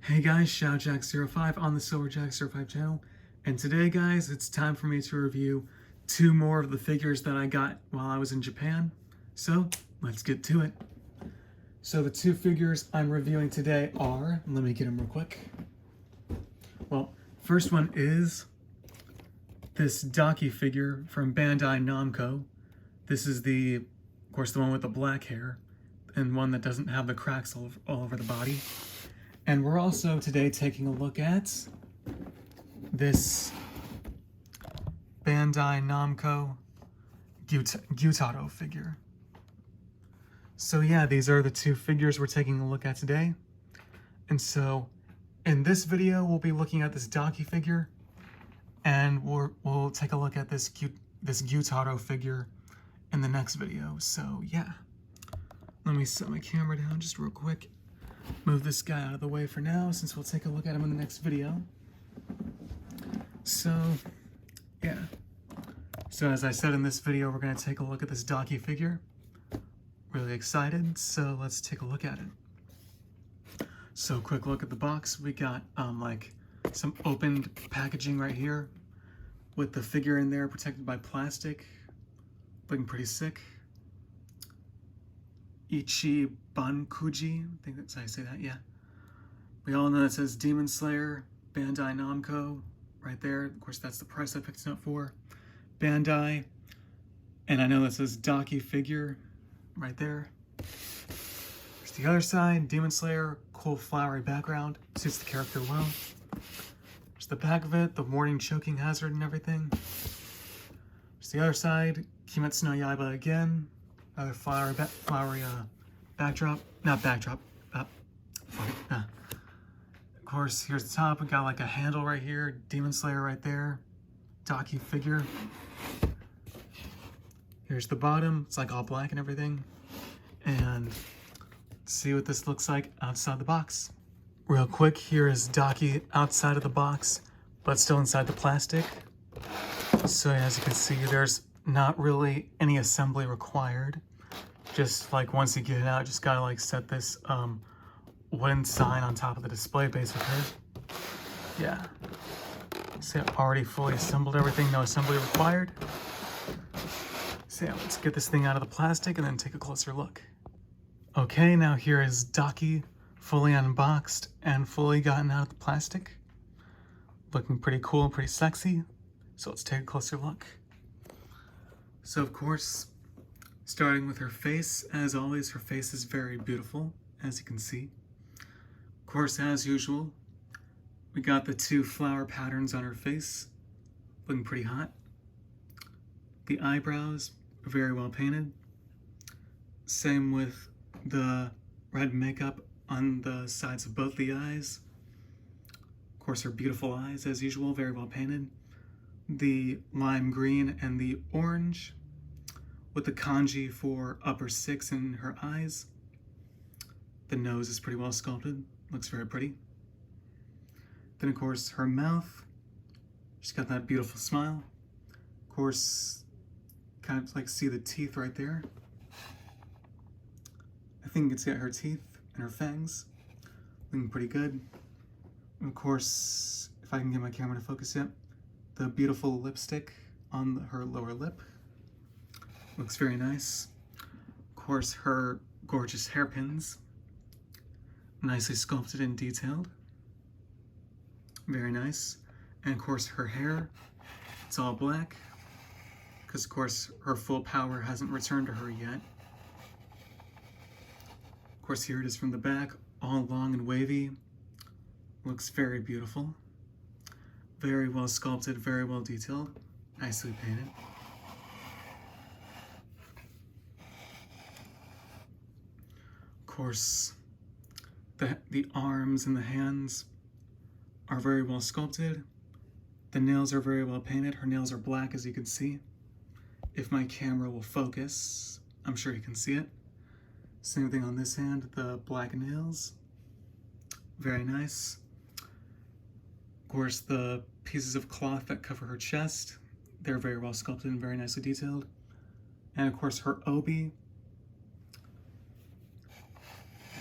Hey guys, ShadowJack05 on the SilverJack05 channel, and today guys, it's time for me to review two more of the figures that I got while I was in Japan. So, let's get to it. So the two figures I'm reviewing today are, let me get them real quick. Well, first one is this Daki figure from Bandai Namco. This is of course, the one with the black hair, and one that doesn't have the cracks all over the body. And we're also today taking a look at this Bandai Namco Gyutaro figure. So yeah, these are the two figures we're taking a look at today. And so in this video, we'll be looking at this Daki figure, and we'll take a look at this Gyutaro figure in the next video. So yeah, let me set my camera down just real quick. Move this guy out of the way for now, since we'll take a look at him in the next video. So, yeah. So as I said in this video, we're going to take a look at this Daki figure. Really excited, so let's take a look at it. So, quick look at the box. We got like some opened packaging right here with the figure in there protected by plastic. Looking pretty sick. Ichibankuji, I think that's how you say that, yeah. We all know that says Demon Slayer, Bandai Namco, right there. Of course, that's the price I picked it up for. Bandai, and I know that says Daki figure, right there. There's the other side, Demon Slayer, cool flowery background, suits the character well. There's the back of it, the warning choking hazard and everything. There's the other side, Kimetsu no Yaiba again. Another flowery backdrop, not backdrop, of course, here's the top. We got like a handle right here, Demon Slayer right there, Daki figure. Here's the bottom, it's like all black and everything. And let's see what this looks like outside the box. Real quick, here is Daki outside of the box, but still inside the plastic. So as you can see, there's not really any assembly required. Just like once you get it out, just gotta like set this wooden sign on top of the display basically. Yeah. See, I've already fully assembled everything, no assembly required. So yeah, let's get this thing out of the plastic and then take a closer look. Okay, now here is Daki fully unboxed and fully gotten out of the plastic. Looking pretty cool and pretty sexy. So let's take a closer look. So of course, starting with her face, as always, her face is very beautiful, as you can see. Of course, as usual, we got the two flower patterns on her face, looking pretty hot. The eyebrows are very well painted. Same with the red makeup on the sides of both the eyes. Of course, her beautiful eyes, as usual, very well painted. The lime green and the orange with the kanji for upper 6 in her eyes. The nose is pretty well sculpted, looks very pretty. Then of course her mouth, she's got that beautiful smile. Of course, kind of like see the teeth right there. I think you can see her teeth and her fangs, looking pretty good. And of course, if I can get my camera to focus yet, the beautiful lipstick on her lower lip. Looks very nice. Of course, her gorgeous hairpins. Nicely sculpted and detailed. Very nice. And of course, her hair. It's all black. Because of course, her full power hasn't returned to her yet. Of course, here it is from the back. All long and wavy. Looks very beautiful. Very well sculpted, very well detailed, nicely painted. Of course, the arms and the hands are very well sculpted. The nails are very well painted. Her nails are black, as you can see. If my camera will focus, I'm sure you can see it. Same thing on this hand, the black nails. Very nice. Of course, the pieces of cloth that cover her chest, they're very well sculpted and very nicely detailed. And of course, her obi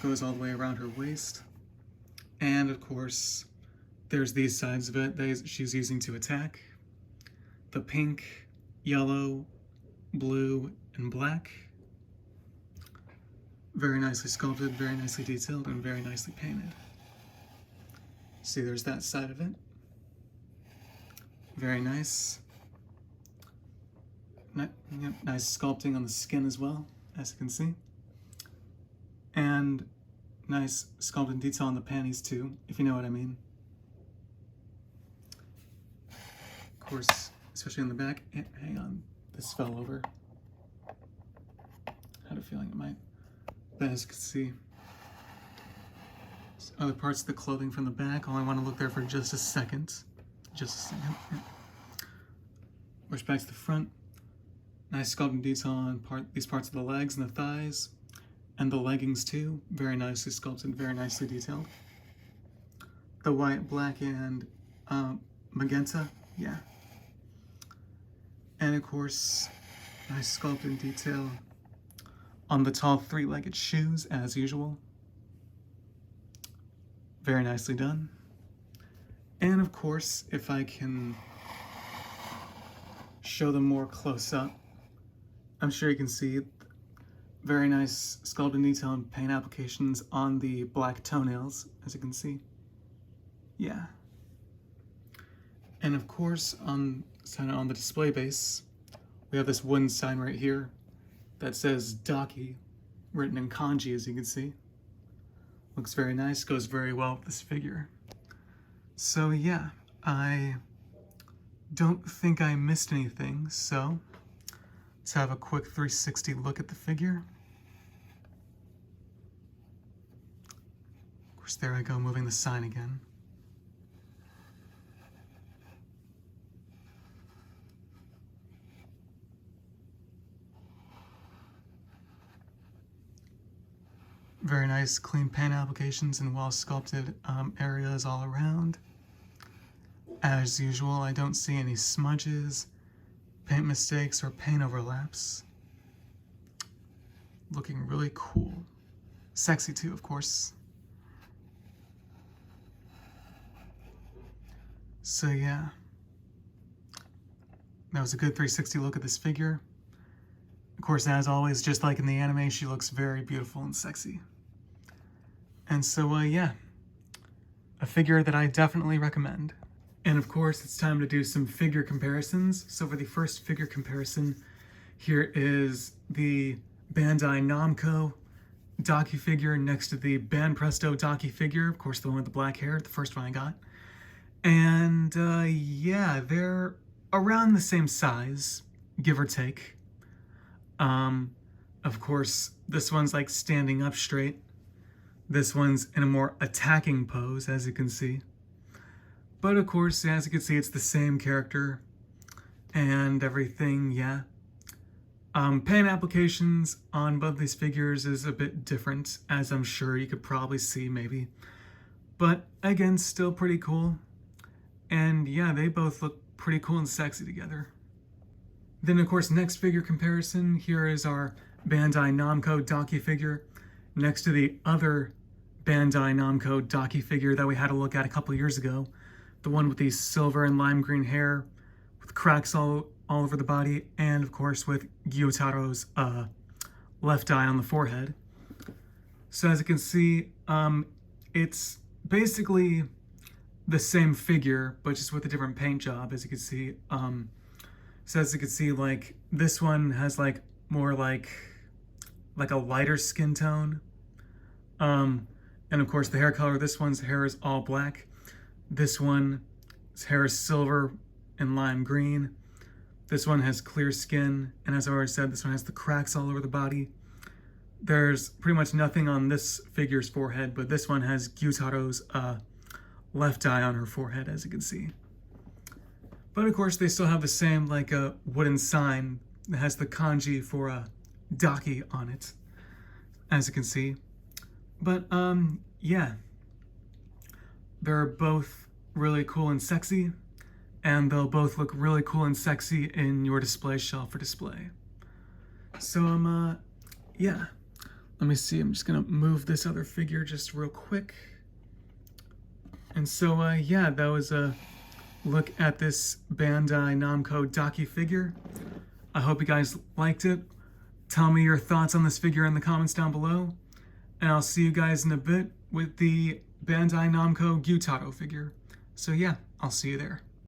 goes all the way around her waist. And of course, there's these sides of it that she's using to attack. The pink, yellow, blue, and black. Very nicely sculpted, very nicely detailed, and very nicely painted. See, there's that side of it. Very nice. Nice sculpting on the skin as well, as you can see. And nice sculpted detail on the panties too, if you know what I mean. Of course, especially on the back. Hang on, this fell over. Had a feeling it might. But as you can see, other parts of the clothing from the back. Only want to look there for just a second. Just a second. Push back to the front. Nice sculpting detail on these parts of the legs and the thighs. And the leggings too. Very nicely sculpted, very nicely detailed. The white, black, and magenta. Yeah. And of course, nice sculpted detail on the tall three-legged shoes, as usual. Very nicely done. And of course, if I can show them more close up, I'm sure you can see very nice sculpted detail and paint applications on the black toenails, as you can see. Yeah. And of course, on the display base, we have this wooden sign right here that says Daki, written in kanji, as you can see. Looks very nice, goes very well with this figure. So yeah, I don't think I missed anything, so let's have a quick 360 look at the figure. Of course, there I go, moving the sign again. Very nice clean paint applications and well sculpted areas all around. As usual, I don't see any smudges, paint mistakes, or paint overlaps. Looking really cool. Sexy too, of course. So yeah, that was a good 360 look at this figure. Of course, as always, just like in the anime, she looks very beautiful and sexy. And so, yeah, a figure that I definitely recommend. And of course, it's time to do some figure comparisons. So for the first figure comparison, here is the Bandai Namco Daki figure next to the Banpresto Daki figure. Of course, the one with the black hair, the first one I got. And yeah, they're around the same size, give or take. Of course, this one's like standing up straight. This one's in a more attacking pose, as you can see. But of course, as you can see, it's the same character and everything, yeah. Paint applications on both these figures is a bit different, as I'm sure you could probably see, maybe. But again, still pretty cool. And yeah, they both look pretty cool and sexy together. Then of course, next figure comparison, here is our Bandai Namco Daki figure next to the other Bandai Namco Daki figure that we had a look at a couple years ago. The one with the silver and lime green hair, with cracks all over the body, and of course with Gyotaro's left eye on the forehead. So as you can see, it's basically the same figure, but just with a different paint job, as you can see. So as you can see, like, this one has like more like a lighter skin tone. And of course the hair color, this one's hair is all black. This one's hair is silver and lime green. This one has clear skin, and as I already said, this one has the cracks all over the body. There's pretty much nothing on this figure's forehead, but this one has Gyutaro's left eye on her forehead, as you can see. But of course, they still have the same like a wooden sign that has the kanji for Daki on it, as you can see. But yeah, they're both really cool and sexy, and they'll both look really cool and sexy in your display shelf for display. So yeah, let me see, I'm just gonna move this other figure just real quick. And so, yeah, that was a look at this Bandai Namco Daki figure. I hope you guys liked it. Tell me your thoughts on this figure in the comments down below. And I'll see you guys in a bit with the Bandai Namco Gyutaro figure. So yeah, I'll see you there.